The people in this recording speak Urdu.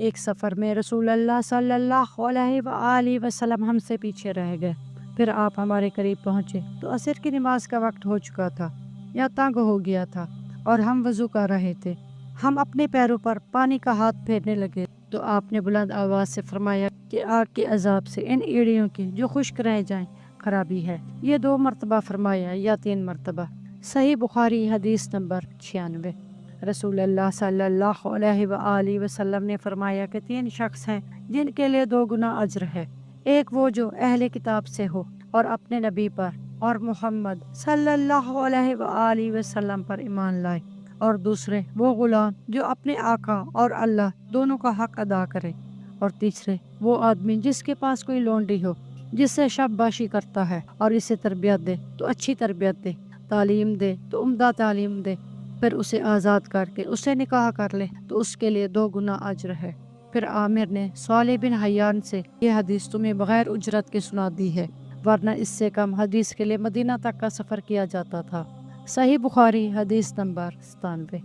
ایک سفر میں رسول اللہ صلی اللہ علیہ وآلہ وسلم ہم سے پیچھے رہ گئے۔ پھر آپ ہمارے قریب پہنچے تو عصر کی نماز کا وقت ہو چکا تھا یا تنگ ہو گیا تھا اور ہم وضو کر رہے تھے۔ ہم اپنے پیروں پر پانی کا ہاتھ پھیرنے لگے تو آپ نے بلند آواز سے فرمایا کہ آگ کے عذاب سے ان ایڑیوں کی جو خشک رہ جائیں خرابی ہے۔ یہ 2 مرتبہ فرمایا یا 3 مرتبہ۔ صحیح بخاری حدیث نمبر 96۔ رسول اللہ صلی اللہ علیہ وآلہ وسلم نے فرمایا کہ 3 شخص ہیں جن کے لیے 2 گنا اجر ہے۔ ایک وہ جو اہل کتاب سے ہو اور اپنے نبی پر اور محمد صلی اللہ علیہ وآلہ وسلم پر ایمان لائے، اور دوسرے وہ غلام جو اپنے آقا اور اللہ دونوں کا حق ادا کرے، اور تیسرے وہ آدمی جس کے پاس کوئی لونڈی ہو جس سے شب باشی کرتا ہے اور اسے تربیت دے تو اچھی تربیت دے، تعلیم دے تو عمدہ تعلیم دے، پھر اسے آزاد کر کے اسے نکاح کر لے تو اس کے لیے 2 گنا اجر ہے۔ پھر عامر نے صالح بن حیان سے یہ حدیث تمہیں بغیر اجرت کے سنا دی ہے، ورنہ اس سے کم حدیث کے لیے مدینہ تک کا سفر کیا جاتا تھا۔ صحیح بخاری حدیث نمبر 97۔